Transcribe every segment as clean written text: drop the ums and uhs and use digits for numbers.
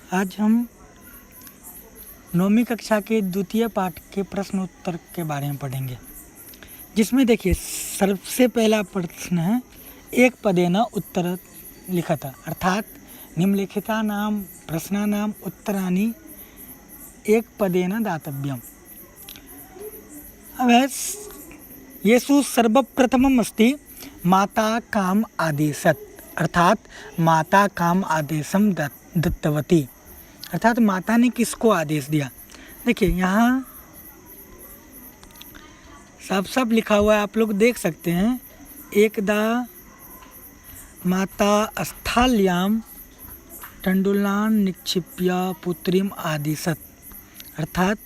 आज हम 9वीं कक्षा के द्वितीय पाठ के प्रश्न उत्तर के बारे में पढ़ेंगे, जिसमें देखिए सबसे पहला प्रश्न है एक पदेन उत्तर लिखत, अर्थात निम्नलिखिता नाम प्रश्नानाम उत्तराणि एक पदेन दातव्यम। अब है येषु सर्वप्रथमम् अस्ति माता काम आदेशत, अर्थात माता काम आदेशम दत्तवती, अर्थात माता ने किसको आदेश दिया। देखिए यहाँ साफ साफ लिखा हुआ है, आप लोग देख सकते हैं। एकदा माता स्थाल्याम तंडुलान निक्षिप्य पुत्रीम आदिशत, अर्थात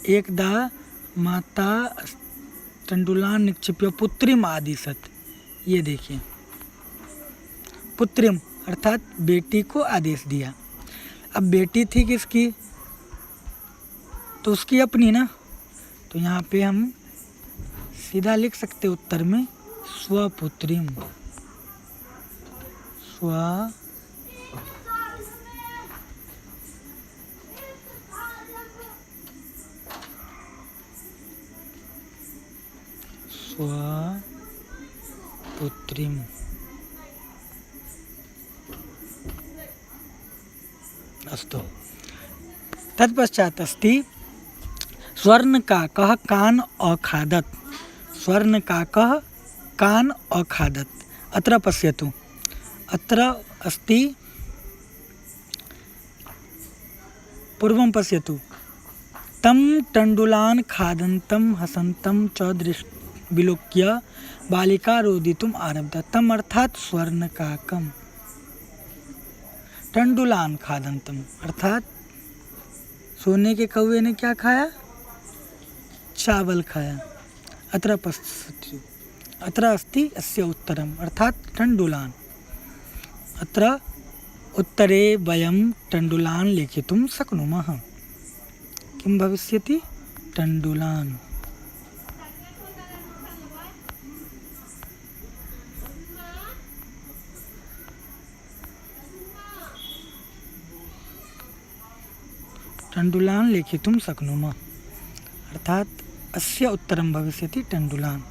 एकदा माता तंडुलान निक्षिप्य पुत्रीम आदिशत। ये देखिए पुत्रीम अर्थात बेटी को आदेश दिया। अब बेटी थी किसकी, तो उसकी अपनी ना, तो यहाँ पे हम सीधा लिख सकते उत्तर में स्वपुत्रीम, स्वपुत्रीम। अस्तु, तत्पश्चात् अस्ति स्वर्णकाकः कान अखादत्, स्वर्णकाकः कान अखादत्। अत्र पश्यतु, अत्र अस्ति पूर्वं पश्यतु, तं तण्डुलान् खादन्तं हसन्तं च विलोक्य बालिका रोदितुम् आरब्धा। तम अर्थात स्वर्णकाकम, तंडुलान खादंतम अर्थात सोने के कौवे ने क्या खाया, चावल खाया। अत्र पश्यतु, अत्र अस्ति अस्य उत्तरम, अर्थात तंडुलान। अत्र उत्तरे वयं तंडुलान लेखितुं शक्नुमः। किं भविष्यति, तंडुलान। तंडुलान लेखितुं शक्नुमः, अर्थात अस्य उत्तरं भविष्यति तंडुलान।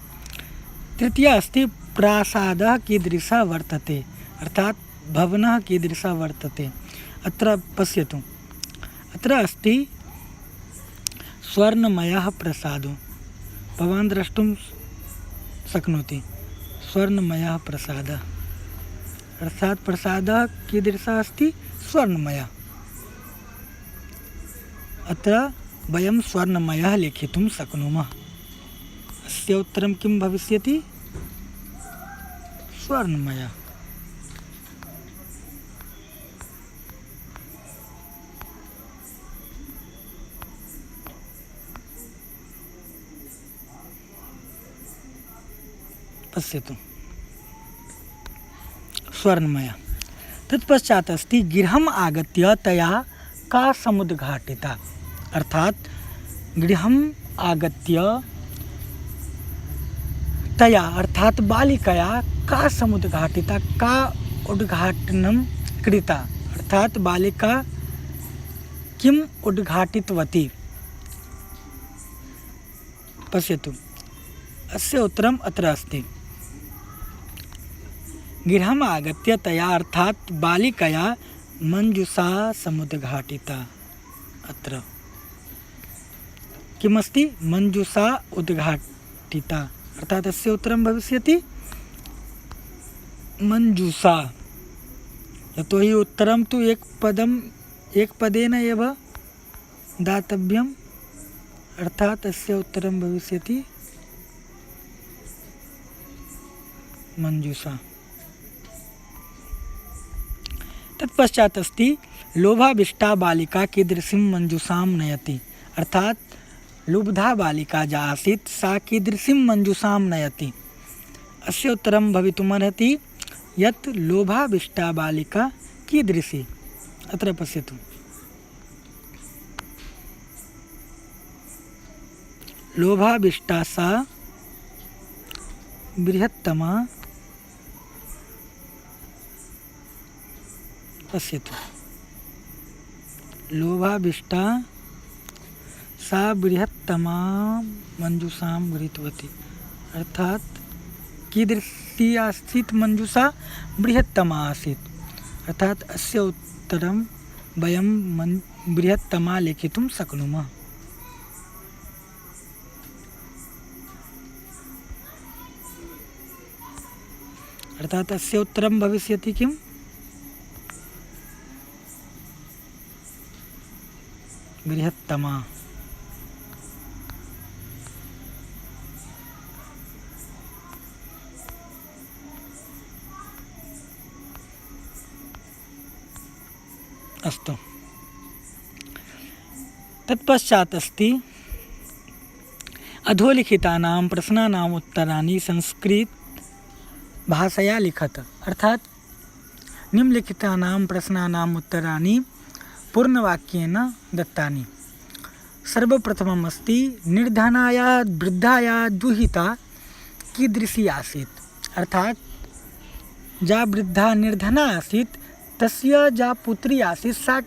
तृतीया अस्ति प्रासादः कीदृशः वर्तते, अर्थात भवनः कीदृशः वर्तते। अत्र पश्यतु, अत्र अस्ति स्वर्णमयः प्रासादो, भवान् द्रष्टुं शक्नोति। स्वर्णमयः प्रासादः अर्थात प्रासादः कीदृशः अस्ति, स्वर्णमयः। अत्र वयं स्वर्णमयः लेखितुं शक्नुमः। अस्य उत्तरं किं भविष्यति, स्वर्णमयः। पश्यतु, स्वर्णमयः। तत्पश्चात् अस्ति गृहम् आगत्य तया का समुद्घाटिता, अर्थात गृहम् आगत्य तया अर्थात बालिकया का समुद्घाटिता, का उद्घाटनं कृता, अर्थात बालिका किम् उद्घाटितवती। पश्यतु, अस्य उत्तरम् अत्र अस्ति। गृहम् आगत्य तया अर्थात बालिकया मंजुषा समुद्घाटिता। अत्र किमस्ति, मंजुषा उद्घाटिता, अर्थात अस्य उत्तरं भविष्यति मंजुषा। यतोहि उत्तरं तु एक पदेन एव दातव्यम्, अर्थात अस्य उत्तरं भविष्यति मंजुषा। तत्पश्चात् अस्ति लोभाविष्टा बालिका कीदृशीं मंजुषां नयति, अर्थात लुब्धा बालिका या आसीत् सा कीदृशीं मंजुषां नयति। अस्य उत्तरं भवितुमर्हति यत् लोभाविष्टा बालिका कीदृशी। अत्र पश्यतु, लोभाविष्टा सा बृहत्तमा, पश्यतु लोभाभिष्टा सा बृहत्तमा मंजूषां गृहीतवती। अर्थात कीदृशी आसीत् मंजूषा? बृहत्तमा आसीत्। अर्थात अस्य उत्तरं वयं बृहत्तमा लेखितुं शक्नुमः। अर्थात अस्य उत्तरं भविष्यति किम्? बृहत्तमा। अस्तु, तत्पश्चात् अस्ति अधोलिखितानां प्रश्नानाम् उत्तराणि संस्कृत भाषया लिखत। अर्थात निम्नलिखितानां प्रश्नानाम् उत्तराणि पूर्णवाक्येन दत्तानि। सर्वप्रथमम् अस्ति निर्धनाया वृद्धाया दुहिता कीदृशी आसीत्? अर्थात जा वृद्धा निर्धना आसीत् तस्य जा पुत्री आसीत् सा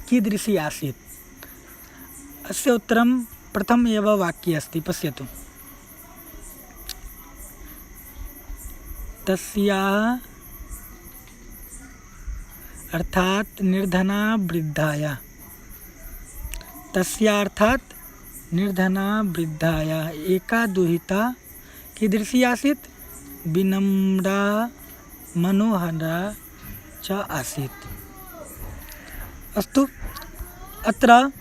कीदृशी आसीत्? अस्य उत्तरं प्रथम एव वाक्ये अस्ति, पश्यतु। तस्याः अर्थात निर्धना वृद्धाया, तस्या अर्थात निर्धना वृद्धाया एका दुहिता कीदृशी आसीत्? विनम्रा मनोहरा च आसीत्। अस्तु, अत्र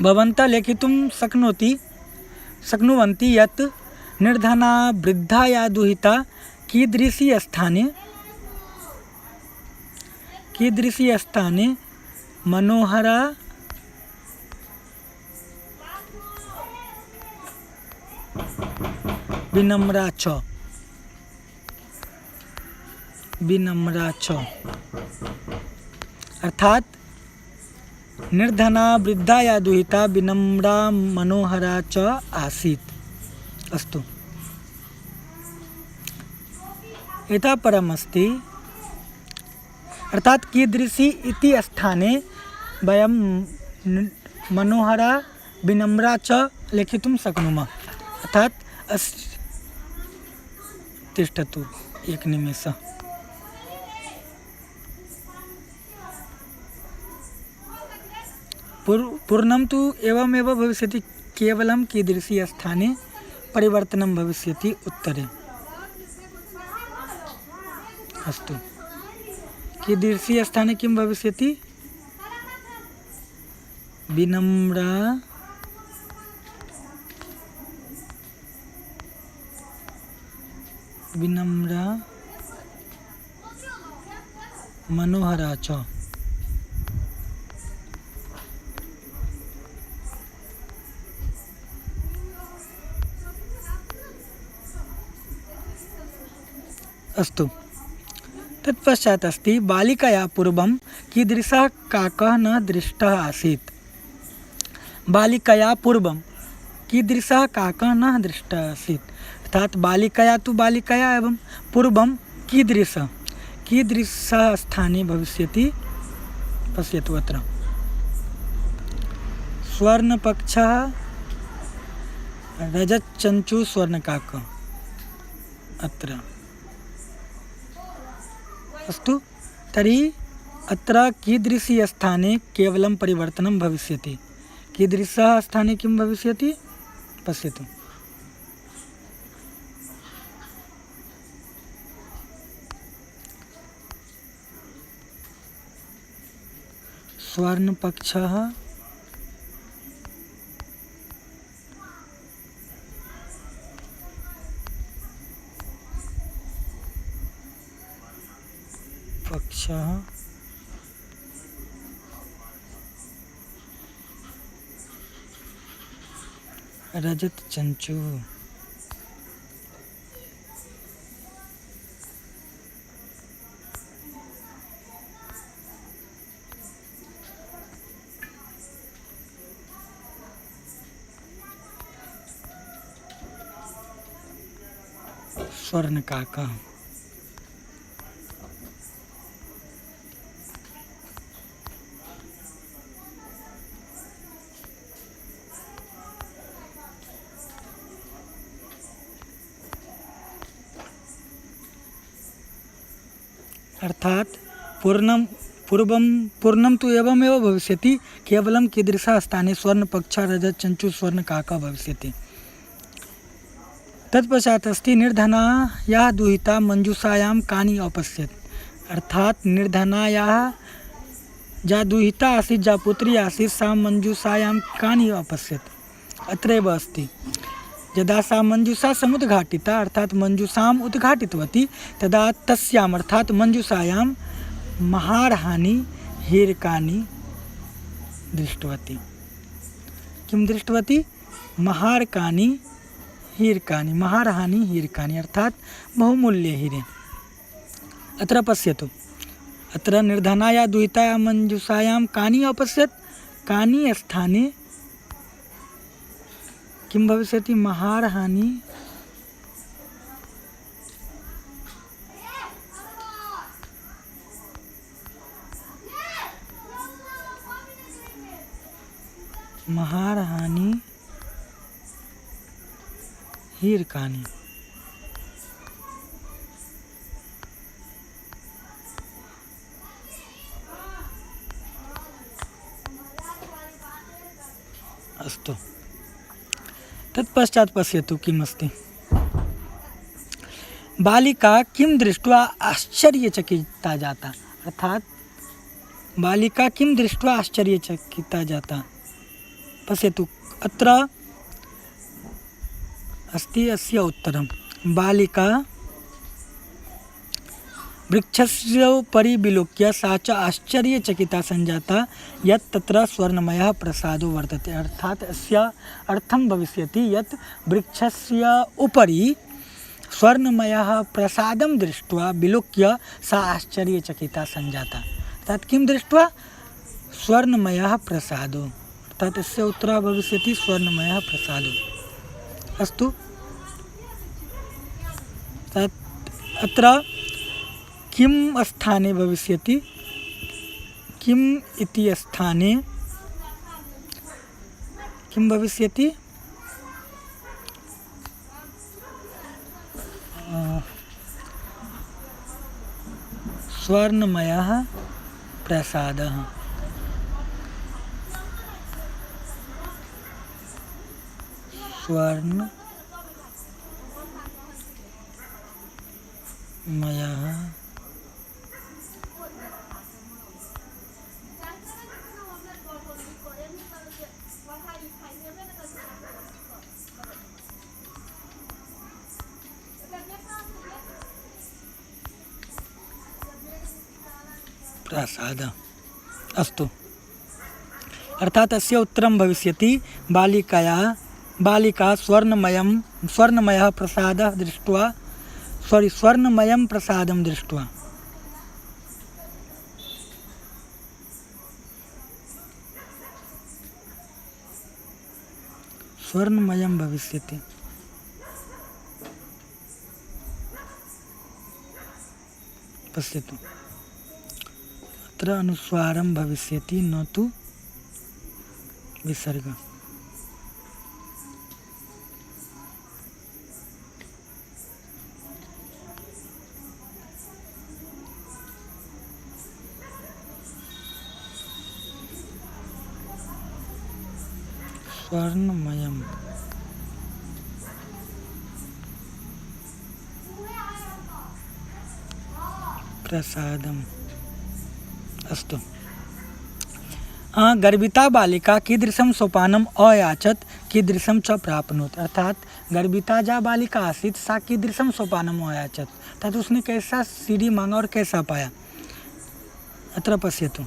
भवन्तः लेखितुं शक्नुवन्ति यत् निर्धना वृद्धाया दुहिता कीदृशी स्थाने मनोहरा विनम्रा च। अर्थात निर्धना वृद्धाया दुहिता विनम्रा मनोहरा च आसीत्। अस्तु, इतः परमस्ति अर्थात कीदृशी इति स्थाने वयं मनोहरा विनम्रा च लेखितुं शक्नुमः। अर्थात तिष्ठतु एकनिमेषः। पूर्णं तु एवमेव भविष्यति, केवलं कीदृशी स्थाने परिवर्तनं भविष्यति उत्तरे। अस्तु, कीदृशी स्थाने किं भविष्यति? विनम्रा मनोहरा च। अस्तु, तत्पश्चात् अस्ति बालिकया पूर्वं कीदृशः काकः न दृष्टः आसीत्? बालिकया पूर्वं कीदृशः काकः न दृष्टः आसीत्? अर्थात बालिकया तु बालिकया एवं पूर्वं कीदृशः स्थाने भविष्यति? पश्यतु अत्र स्वर्णपक्षः रजतचञ्चू स्वर्णकाकः अत्र। अस्तु, तर्हि अत्र कीदृशी स्थाने केवलं परिवर्तनं भविष्यति। कीदृशः स्थाने किं भविष्यति? पश्यतु। स्वर्णपक्षः रजतचञ्चू। स्वर्णकाकः। अर्थात पूर्णम तो एवमेव भविष्यति केवलं कीदृशः स्थाने स्वर्णपक्षा रजत चंचु स्वर्णकाकः भविष्यति। तत्पश्चात अस्ति निर्धनायाः दुहिता मंजूषायां कानि अपश्यत्। अर्थात निर्धनायाः जा दुहिता आसीत् जा पुत्री आसीत् सा मंजूषायां कानि अपश्यत्। अत्रैव अस्ति यदा सा मंजूषा समुद्घाटिता अर्थात मंजूषाम् उद्घाटितवती तदा तस्याम् अर्थात मंजूषायां महारहानि हीरकानि दृष्टवती। किं दृष्टवती? महारकानि हीरकानि, महारहानि हीरकानि अर्थात बहुमूल्य हीरे। अत्र पश्यतु, अत्र निर्धनाया दुहिताया मंजूषायां कानि अपश्यत्। कानि स्थाने किं भविष्यति? महारहानि महारहानि हीरकानि। अस्तु, तत्पश्चात् पश्यतु किमस्ति। बालिका किं दृष्ट्वा आश्चर्यचकिता जाता। अर्थात बालिका किं दृष्ट्वा आश्चर्यचकिता जाता। पश्यतु, अत्र अस्ति अस्य उत्तरं। बालिका वृक्षस्योपरि विलोक्य सा च आश्चर्यचकिता संजाता यत् तत्र स्वर्णमयः प्रसादो वर्तते। अर्थात अस्य अर्थं भविष्यति यत् वृक्षस्य उपरि स्वर्णमयः प्रसादं दृष्ट्वा विलोक्य सा आश्चर्यचकिता संजाता। अर्थात किं दृष्ट्वा? स्वर्णमयः प्रसादो। अर्थात अस्य उत्तरः भविष्यति स्वर्णमयः प्रसादो। अस्तु, अत्र किं स्थाने भविष्यति? किम् इति स्थाने किं भविष्यति? स्वर्णमयः प्रसादः। स्वर्णमयः प्रसादः। अस्तु, अर्थात अस्य उत्तरं भविष्यति बालिका स्वर्णमयः प्रसादः दृष्ट्वा स्वर्णमयं प्रसादं दृष्ट्वा स्वर्णमयं भविष्यति। पश्यतु, अत्र अनुस्वारं भविष्यति न तु विसर्ग। स्वर्णमयं प्रसादम्। अस्तु, गर्भिता बालिका कीदृशं सोपानम् अयाचत कीदृशं च प्राप्नोत। अर्थात गर्भिता जा बालिका आसीत् सा कीदृशं सोपानम् अयाचत। अर्थात उसने कैसा सीढ़ी मांगा और कैसा पाया। अत्र पश्यतु,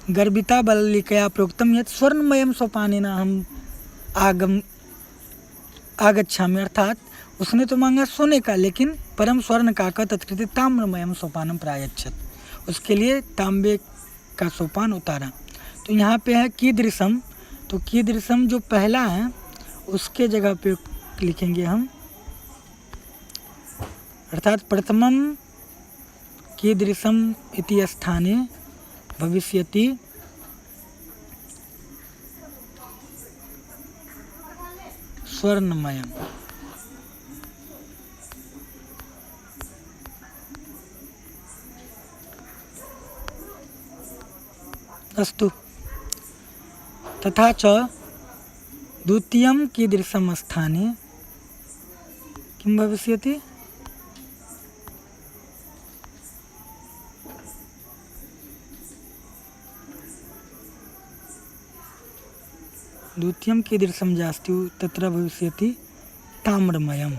गर्भिता बालिकया प्रोक्तं यत् स्वर्णमयं सोपानेन अहम् आगच्छामि। अर्थात उसने तो मांगा सोने का, लेकिन परम स्वर्ण का तत्कृते ताम्रमयम सोपानम प्रायच्छत। उसके लिए तांबे का सोपान उतारा। तो यहाँ पे है कीदृशम, तो कीदृशम जो पहला है उसके जगह पे लिखेंगे हम। अर्थात प्रथमम कीदृशम इति स्थाने भविष्यति स्वर्णमयम्। अस्तु। तथा च द्वितीयं कीदृशं स्थाने किं भविष्यति? द्वितीयं कीदृशं जास्ति तत्र भविष्यति ताम्रमयम्।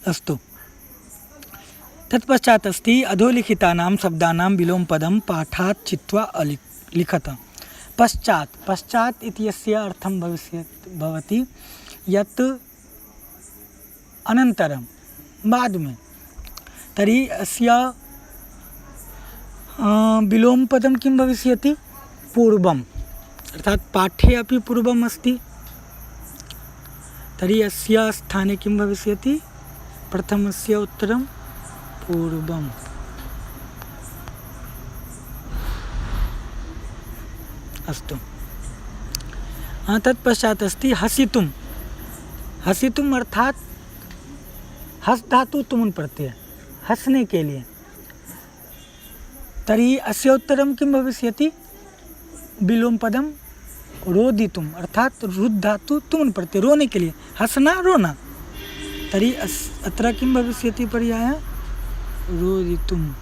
अस्तु। तत्पश्चात् अस्ति अधोलिखितानां शब्दानां विलोमपदं पाठात् चित्वा लिखत। पश्चात् इत्यस्य अर्थं भवति यत् अनन्तरं बाद में। तर्हि अस्य विलोमपदं किं भविष्यति? पूर्वम्, अर्थात् पाठे अपि पूर्वम् अस्ति। तर्हि अस्य स्थाने किं भविष्यति? प्रथमस्य उत्तरं पूर्वम्। अस्तु। तत्पश्चात् अस्ति हसितुम्। हसितुम् अर्थात् हस धातु तुमुन् प्रत्यय, हंसने के लिए। तर्हि अस्य उत्तरं किं भविष्यति? विलोमपदं रोदितुम्, अर्थात् रुद् धातु तुमुन् प्रत्यय, रोने के लिए, हंसना रोना। तर्हि अत्र किं भविष्यति पर्यायः? रोदितुम्।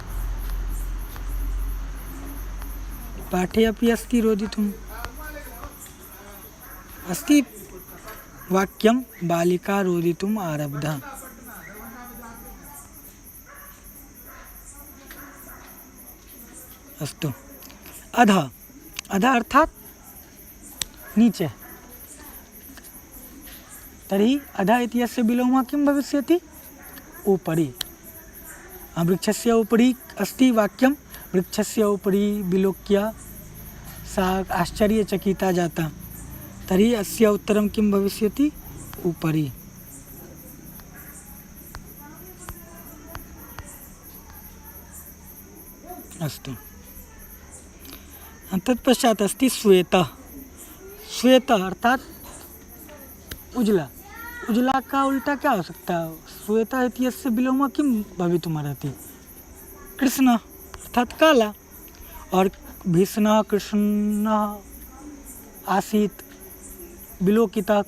पाठे अपि अस्ति रोदितुम्। अस्ति वाक्यं बालिका रोदितुम् आरब्धा। अस्तु। अधः अर्थात् नीचे। तर्हि अधः इत्यस्य विलोमः किं भविष्यति? उपरि। वृक्षस्य उपरि अस्ति वाक्यं, वृक्षस्य उपरि विलोक्य सा आश्चर्यचकिता जाता। तर्हि अस्य उत्तरं किं भविष्यति? उपरि। अस्तु। तत्पश्चात् अस्ति श्वेतः। श्वेतः अर्थात उजला। उजला का उल्टा क्या हो सकता है? श्वेतः इत्यस्य विलोमः किं भवितुमर्हति? कृष्ण अर्थात काला। और भीष्णः कृष्णः आसीत् विलोकितः,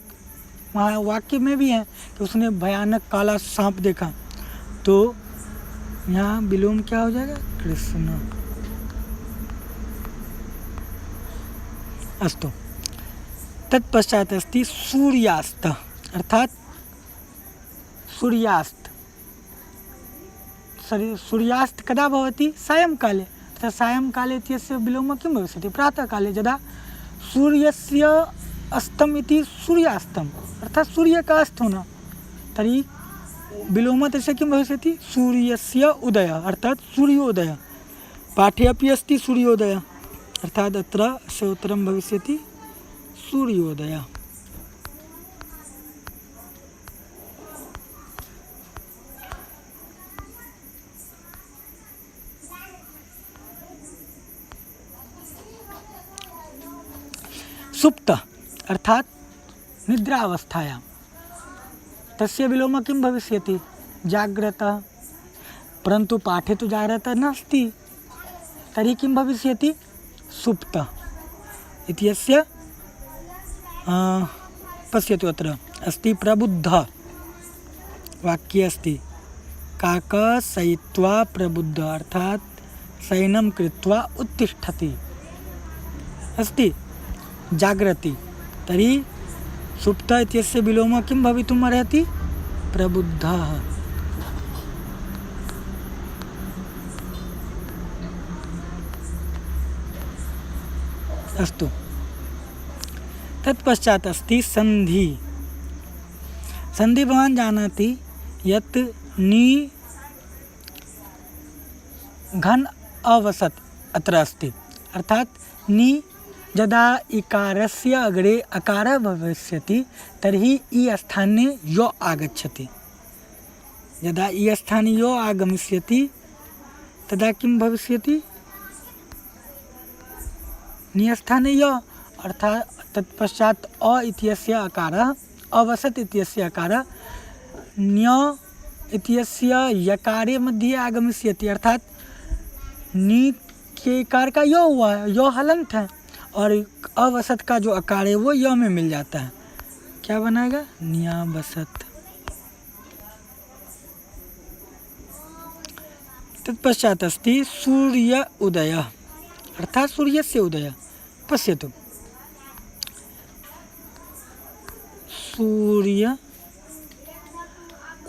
वहाँ वाक्य में भी है कि उसने भयानक काला सांप देखा। तो यहाँ विलोम क्या हो जाएगा? कृष्ण। अस्तु। तत्पश्चात् अस्ति सूर्यास्त अर्थात सूर्यास्त। सूर्यास्त कदा भवति? सायंकाले। अर्थात् सायंकाले इत्यस्य विलोमः किं भविष्यति? प्रातःकाले, यदा सूर्यस्य अस्तम इति सूर्यास्तम, अर्थात सूर्य का अस्त होना। तर्हि विलोमः तस्य किं भविष्यति? सूर्यस्य उदयः, अर्थात सूर्योदयः। पाठे अपि अस्ति सूर्योदयः, अर्थात अत्र अस्य उत्तरं भविष्यति सूर्योदयः। सुप्त अर्थात निद्रावस्थायां, तस्य विलोमः किं भविष्यति? जाग्रतः। परन्तु पाठे तु जाग्रतः नास्ति, तर्हि किं भविष्यति? सुप्त इत्यस्य पश्यतु अत्र अस्ति प्रबुद्धः। वाक्ये अस्ति काकः शयित्वा प्रबुद्धः, अर्थात शयनं कृत्वा उत्तिष्ठति अस्ति, जागृति। तर्हि सुप्त इत्यस्य विलोमः किं भवितुम् अर्हति? प्रबुद्धः। अस्तु। तत्पश्चात् अस्ति संधि। संधि भवान् जानाति यत् नि घन अवसत् अत्र अस्ति, अर्थात नि यदा इकारस्य अग्रे अकारः भविष्यति तर्हि इ स्थाने यो आगच्छति। यदा इ स्थाने यो आगमिष्यति तदा किं भविष्यति? नि स्थाने य, अर्थात तत्पश्चात अ इत्यस्य अकारः अवसत् इत्यस्य अकारः न्य इत्यस्य यकारे मध्ये आगमिष्यति, अर्थात नि के कार का यो हुआ है, यो हलंत है, और अवसत का जो अकार है वो य में मिल जाता है, क्या बनाएगा? न्यावसत। तत्पश्चात अस्ति सूर्य उदय, अर्थात सूर्यस्य उदय। पश्यतु, सूर्य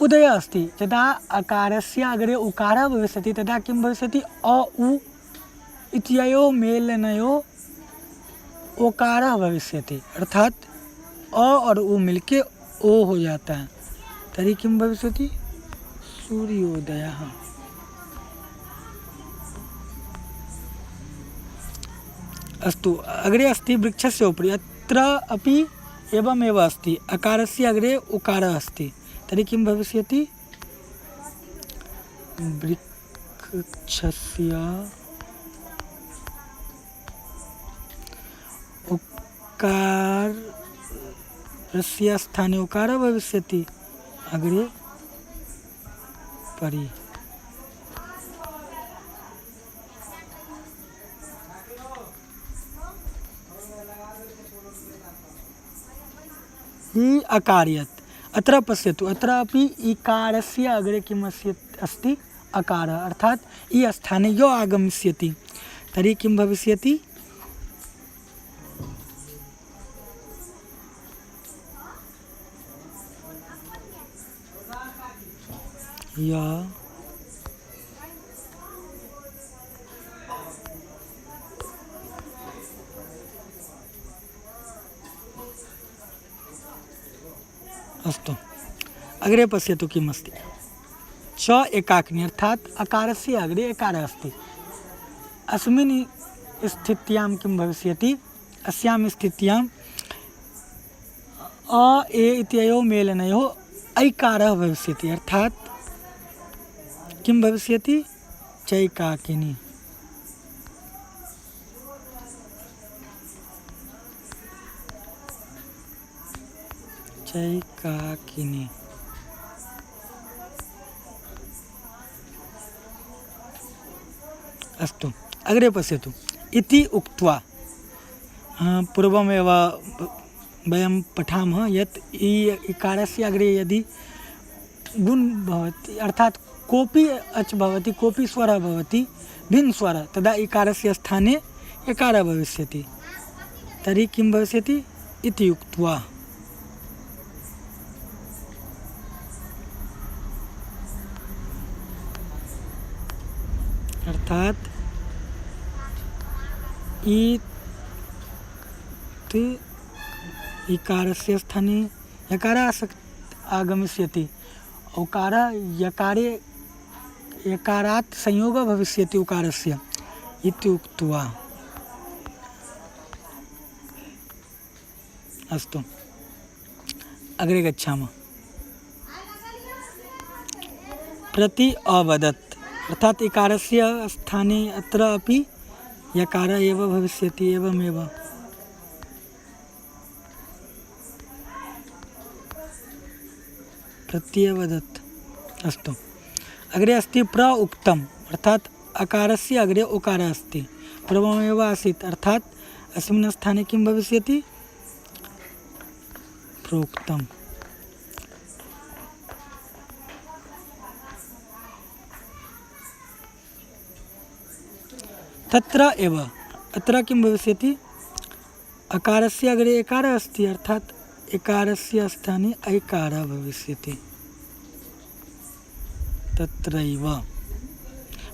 उदय अस्ति, यदा अकारस्य अग्रे उकारः भविष्यति तदा किं भविष्यति? अ उ इत्ययोः मेलनयोः ओकारः भविष्यति, अर्थात अ और उ मिलके ओ हो जाता है, तर्हि किं भविष्यति? सूर्योदयः। अस्तु, अग्रे अस्ति वृक्षस्य उपरि, अत्र अपि एवमेव अस्ति, अकारस्य अग्रे उकारः अस्ति, तर्हि किं भविष्यति? वृक्षस्य उकारस्य स्थाने उकारः भविष्यति, अग्रे परि। इ अकार्यत्, अत्र पश्यतु, अत्र अपि इकारस्य अग्रे किम् अस्ति? अकारः, अर्थात इ स्थाने यो आगमिष्यति, तर्हि किं भविष्यति? य अस्तु, अग्रे पश्यतु किम् अस्ति? च एकाकिनी, अर्थात अकारस्य अग्रे एकारः अस्ति, अस्मिन् स्थित्यां किं भविष्यति? अस्यां स्थित्यां अ ए इत्ययोः मेलनयोः ऐकारः भविष्यति, अर्थात किं भविष्यति? चैकाकिनी। चैकाकिनी। अस्तु, अग्रे पश्यतु, इति उक्त्वा, पूर्वमेव वयं पठामः यत् इकारस्य अग्रे यदि गुण भवति, अर्थात कोऽपि अच् भवति, कोऽपि स्वरः भवति, भिन्न स्वरः, तदा इकारस्य स्थाने यकारः भविष्यति, तर्हि किं भविष्यति? इति उक्त्वा। अर्थात इकारस्य स्थाने यकारः आगमिष्यति, उकारः यकारे यकारात् संयोगः भविष्यति उकारस्य, इति उक्त्वा। अस्तु, अग्रे गच्छामः। प्रति अवदत्, अर्थात इकारस्य स्थाने अत्र अपि यकारः एव भविष्यति, एवमेव। प्रत्यवदत्। अस्तु, अग्रे अस्ति प्र उक्तम्, अर्थात अकारस्य अग्रे उकारः अस्ति, पूर्वमेव आसीत्, अर्थात अस्मिन् स्थाने किं भविष्यति? प्रोक्तम्। तत्र एव, अत्र किं भविष्यति? अकारस्य अग्रे एकारः अस्ति, अर्थात एकारस्य स्थाने ऐकारः भविष्यति, तत्रैव।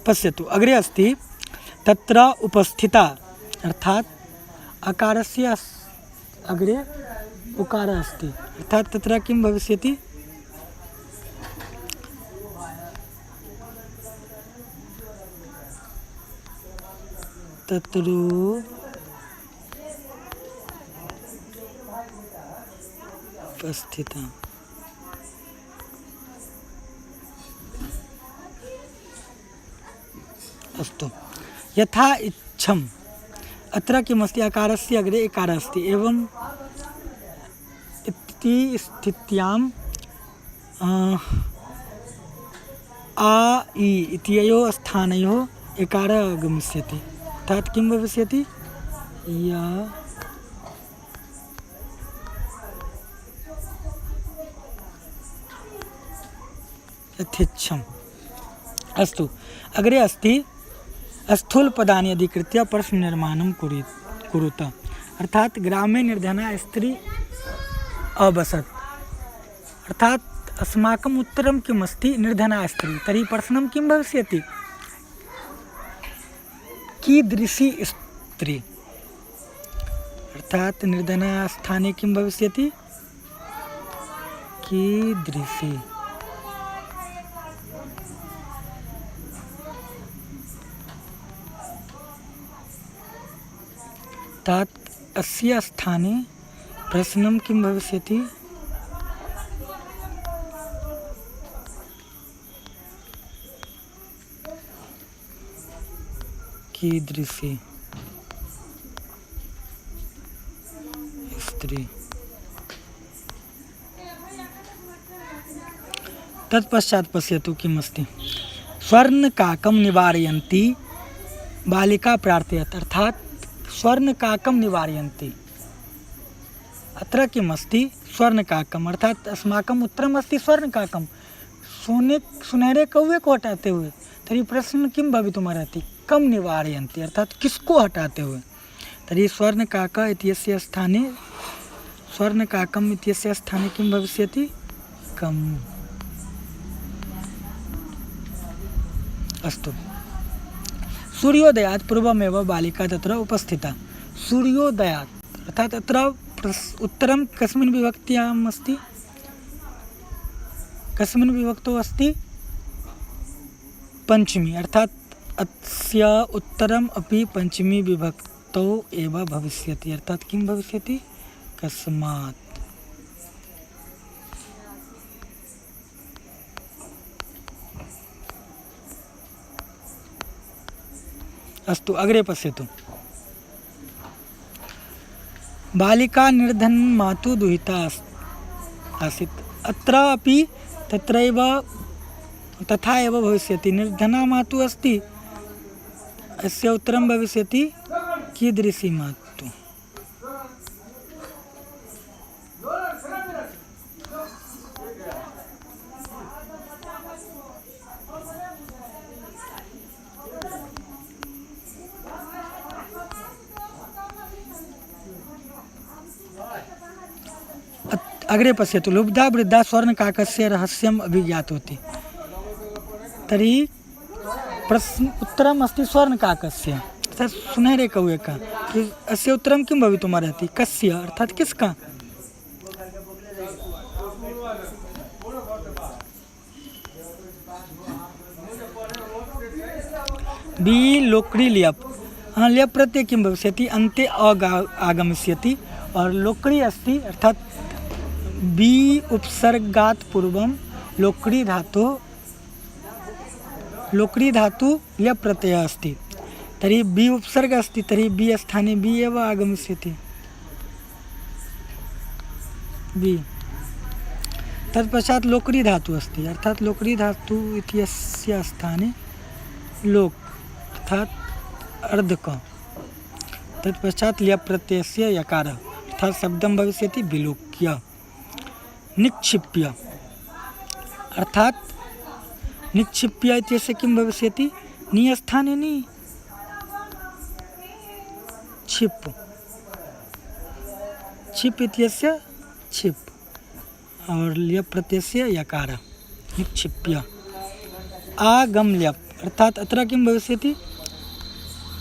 पश्यतु, अग्रे अस्ति तत्र उपस्थिता, अर्थात अकारस्य अग्रे उकारः अस्ति, अर्थात तत्र किं भविष्यति? तत्र उपस्थिता। अस्तु। यथा इच्छम् अत्र किमस्ति, अकारस्य अग्रे इकारः अस्ति, एवं इति स्थित्यां आ इ इत्ययोः स्थानयोः इकारः आगमिष्यति। अर्थात् किं भविष्यति, यथेच्छम्। अस्तु, अग्रे अस्ति स्थूलपदानि अधिकृत्य प्रश्ननिर्माणं कुरुत। अर्थात ग्रामे निर्धना स्त्री अवसत्। अर्थात अस्माकम् उत्तरं किम् अस्ति, निर्धना स्त्री। तर्हि प्रश्नं किं भविष्यति, कीदृशी स्त्री। अर्थात निर्धना स्थाने किं भविष्यति, कीदृशी। अर्थात अस्य स्थाने प्रश्नं किं भविष्यति, कीदृशी स्त्री। तत्पश्चात् पश्यतु किम् अस्ति, स्वर्णकाकं निवारयन्ती बालिका प्रार्थयत्। अर्थात स्वर्णकाकं निवारयन्ति। अत्र किम् अस्ति, स्वर्णकाकम्। अर्थात अस्माकम् उत्तरम् अस्ति स्वर्णकाकं, सुनहरे कौवे को हटाते हुए। तर्हि प्रश्न किं भवितुमर्हति, कं निवारयन्ति, अर्थात किसको हटाते हुए। तर्हि स्वर्णकाक इत्यस्य स्थाने, स्वर्णकाकम् इत्यस्य स्थाने किं भविष्यति, कम्। अस्तु, सूर्योदयात् पूर्वमेव बालिका तत्र उपस्थिता। सूर्योदयात् अर्थात अत्र उत्तरं कस्मिन् विभक्त्याम् अस्ति, कस्मिन् विभक्तौ अस्ति, पंचमी। अर्थात अस्य उत्तरम् अपि पंचमी विभक्तौ एव भविष्यति। अर्थात किं भविष्यति, कस्मात्। अस्तु, अग्रे पश्यतु। बालिका निर्धनमातुः दुहिता आसीत्। अत्र अपि तत्रैव तथा एव भविष्यति। निर्धना मातुः अस्ति, अस्य उत्तरं भविष्यति कीदृशी मातुः। अग्रे पश्यतु, लुब्धा वृद्धा स्वर्णकाकस्य रहस्यम् अभिज्ञातवती। तर्हि प्रश्न उत्तरम् अस्ति स्वर्णकाकस्य, अर्थात सुनहरे कौवे का। अस्य उत्तरं किं भवितुमर्हति, कस्य, अर्थात किसका। बी लोकड़ी ल्यप। ल्यप प्रत्यय किं भविष्यति, अन्ते आगमिष्यति। और लोकड़ी अस्ति, अर्थात बी उपसर्गात् पूर्वं लोकड़ी धातु ल्यप प्रत्ययः अस्ति। तर्हि बी उपसर्ग अस्ति, तर्हि बी स्थाने बी एव आगमिष्यति, बी। तत्पश्चात् लोकड़ी धातु अस्ति, अर्थात लोकड़ी धातु इत्यस्य स्थाने लोक अर्थात अर्धक। तत्पश्चात् ल्यप प्रत्ययस्य यकारः, अर्थात शब्दं भविष्यति विलोक्य। निक्षिप्य, अर्थात निक्षिप्य इत्यस्य किं भविष्यति, नी स्थाने नी, छिप। छिप इत्यस्य छिप और ल्यप प्रत्ययस्य यकार, निक्षिप्य। आगम ल्यप, अर्थात अत्र किं भविष्यति,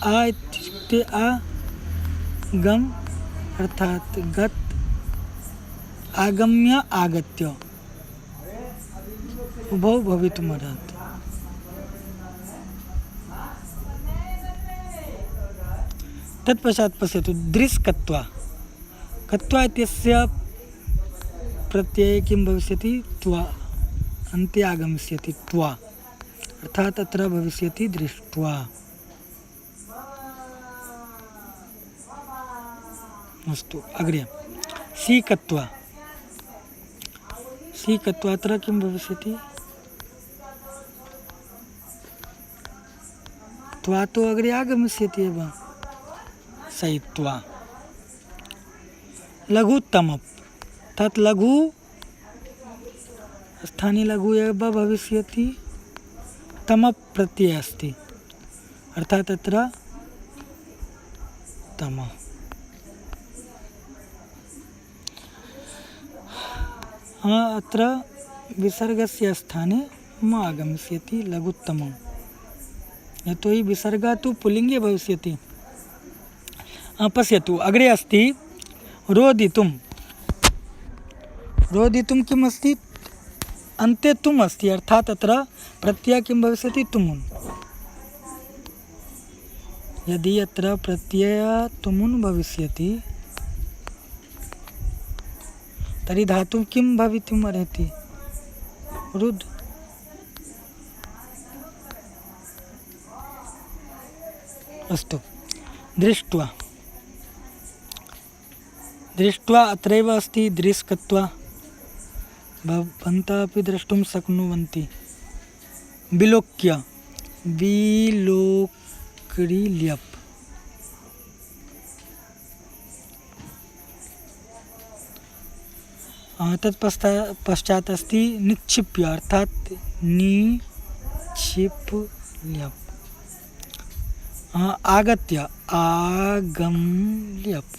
आ इत्युक्ते आ, गम अर्थात गत, आगम्य आगत्य, उभौ भवितुमर्हति। तत्पश्चात् पश्यतु, दृश्कत्वा। कत्वा इत्यस्य प्रत्यये किं भविष्यति, त्वा, अन्ते आगमिष्यति त्वा, अर्थात अत्र भविष्यति दृष्ट्वा। अस्तु अग्रे सीकत्वा सीकत्वात्र किं भविष्यति त्वा तो अग्रे आगमिष्यति एव सयित्वा लघुत्तमप् तत् लघु स्थाने लघु एव भविष्यति तमप् प्रत्ययः अस्ति अर्थात् तत्र तमः अत्र विसर्गस्य स्थाने म आगमिष्यति लघुत्तमम् यतोहि विसर्गः तु पुल्लिङ्गे भविष्यति। पश्यतु अग्रे अस्ति रोदितुं रोदितुं किम् अस्ति अन्ते तुम् अस्ति अर्थात् तत्र प्रत्ययः किं भविष्यति तुमुन् यदि अत्र प्रत्ययः तुमुन् भविष्यति तर्हि धातुः किं भवितुम् अर्हति रुद् अस्तु दृष्ट्वा दृष्ट्वा अत्रैव अस्ति दृश्कत्वा भवन्तः अपि द्रष्टुं शक्नुवन्ति विलोक्य विलोक्रि ल्यप् तत्पश्चात् अस्ति निक्षिप्य अर्थात् निक्षिप्ल्यप् आगत्य आगम्ल्यप्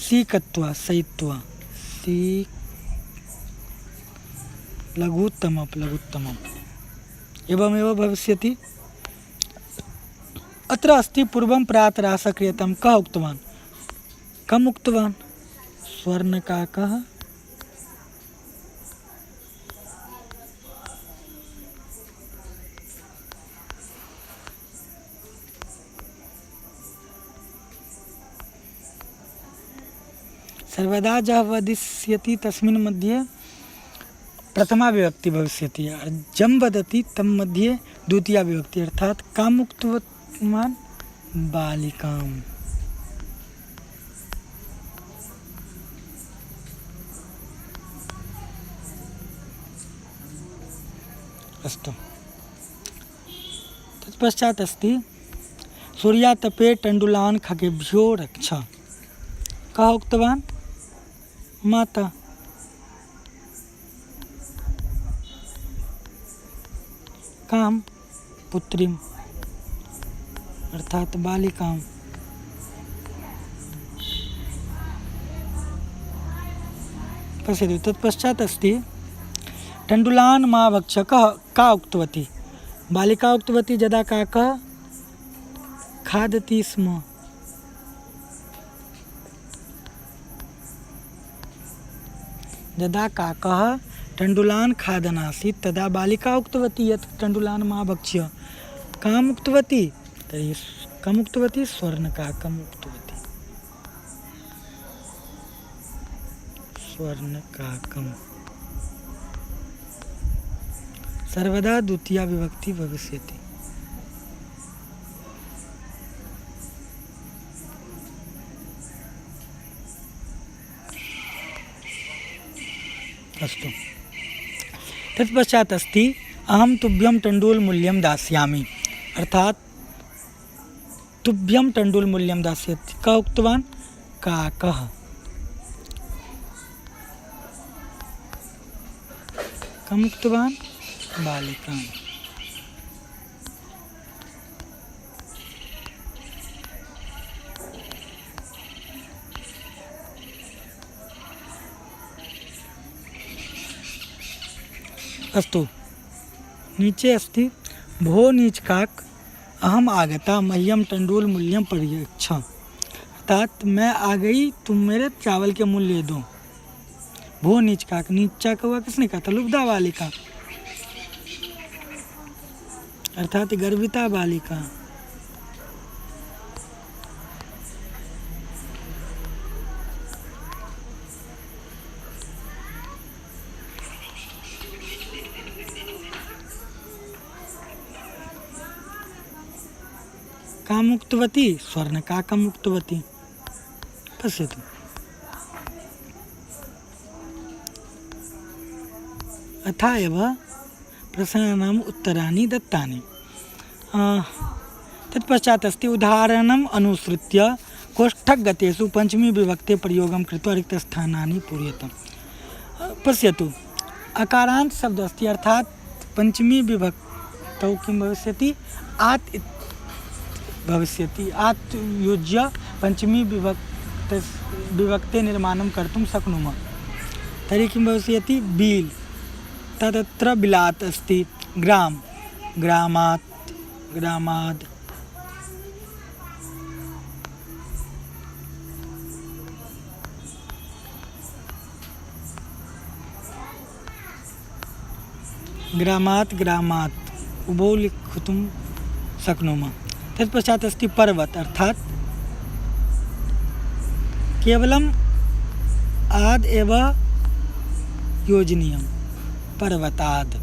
सीकत्वा सयित्वा सी लघुत्तमप् लघुत्तमम् एवमेव भविष्यति। अत्र अस्ति पूर्वं प्रातरास क्रियतां कः उक्तवान् कम् उक्तवान् स्वर्णकाकः सर्वदा जः वदिष्यति तस्मिन् मध्ये प्रथमा विभक्ति भविष्यति जं वदति तं मध्ये द्वितीया विभक्ति अर्थात् काम् उक्तवान् बालिकाम् अस्तु तत्पश्चात् अस्ति सूर्यातपे तण्डुलान् खगेभ्यो रक्ष कः उक्तवान् माता कां पुत्रीम् अर्थात् बालिकाम् पश्यतु तत्पश्चात् अस्ति तण्डुलान् मा भक्ष का उक्तवती बालिका उक्तवती यदा काकः खादति स्म यदा काकः तण्डुलान् खादन् आसीत् तदा बालिका उक्तवती यत् तण्डुलान् मा भक्ष्य काम् उक्तवती तर्हि कम् उक्तवती स्वर्णकाकम् उक्तवती स्वर्णकाकम् सर्वदा द्वितीया विभक्ति भविष्यति। अस्तु तत्पश्चात् अस्ति अहं तुभ्यं तण्डुलमूल्यं दास्यामि अर्थात् तुभ्यं तण्डुलमूल्यं दास्यति कः उक्तवान् काकः कम् उक्तवान् बालिकाम् अस्तु नीचे अस्ति भो नीचकाक अहम आगता मह्यम तण्डुलमूल्यं पर्यच्छ अर्थात मैं आ गई तुम मेरे चावल के मूल्य दो। भो नीचकाक नीचा कौवा किसने कहा था लुब्धा बालिका अर्थात गर्विता बालिका। कामुक्तवती स्वर्णकाकमुक्तवती पश्यतु। अथा एव प्रश्नानाम् उत्तराणि दत्तानि। तत्पश्चात् अस्ति उदाहरणम् अनुसृत्य कोष्ठकगतेषु पंचमी विभक्ते प्रयोगं कृत्वा रिक्तस्थानानि पूरयतु। पश्यतु, अकारान्त शब्द अस्ति, अर्थात् पंचमी विभक्तौ किं भविष्यति, आत् भविष्यति। आत् युज्य पंचमी विभक्ते निर्माणं कर्तुं शक्नुमः। तर्हि किं भविष्यति, बील्, तत्र बिलात् अस्ति, ग्राम, ग्रामात्, ग्रामाद्, ग्रामात्, ग्रामात् उभौ लिखितुं शक्नुमः। तत्पश्चात् अस्ति पर्वत, अर्थात् केवलम् आद् एव योजनीयं, पर्वताद्।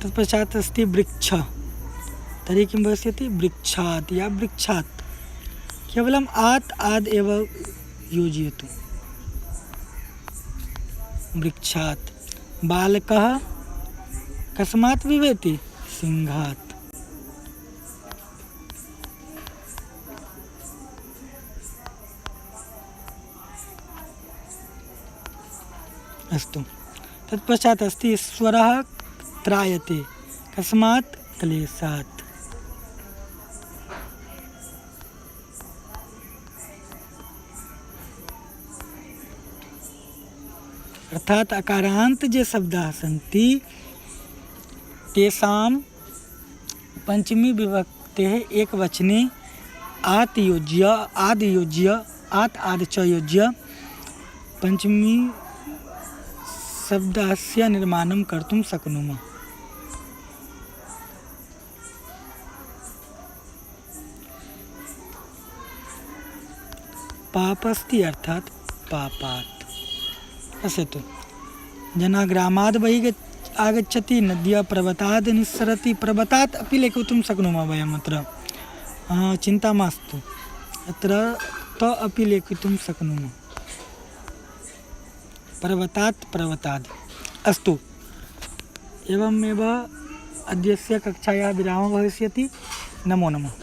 तत्पश्चात् अस्ति वृक्ष, तर्हि किं भविष्यति, वृक्षात् या वृक्षात्, केवलम् आद् एव योजयतु, वृक्षात्। बालकः कस्मात् बिभेति, सिंहात्। अस्तु, तत्पश्चात् अस्ति ईश्वरः त्रायते, कस्मात्, क्लेशात्। अर्थात् अकारान्त ये शब्दाः सन्ति तेषां पंचमी विभक्तेः एकवचने आत् योज्य, आद् योज्य, आद् च योज्य पंचमी शब्दस्य निर्माणं कर्तुं शक्नुमः। पापस्ति, अर्थात् पापात्। पश्यतु, जना ग्रामाद् बहिः आगच्छति, नद्या पर्वताद् निस्सरति। पर्वतात् अपि लेखितुं शक्नुमः वयम् अत्र, चिन्ता मास्तु, अत्र त अपि लेखितुं शक्नुमः, पर्वतात्, पर्वताद्। अस्तु, एवमेव अद्यस्य कक्षायाः विरामः भविष्यति। नमो नमः।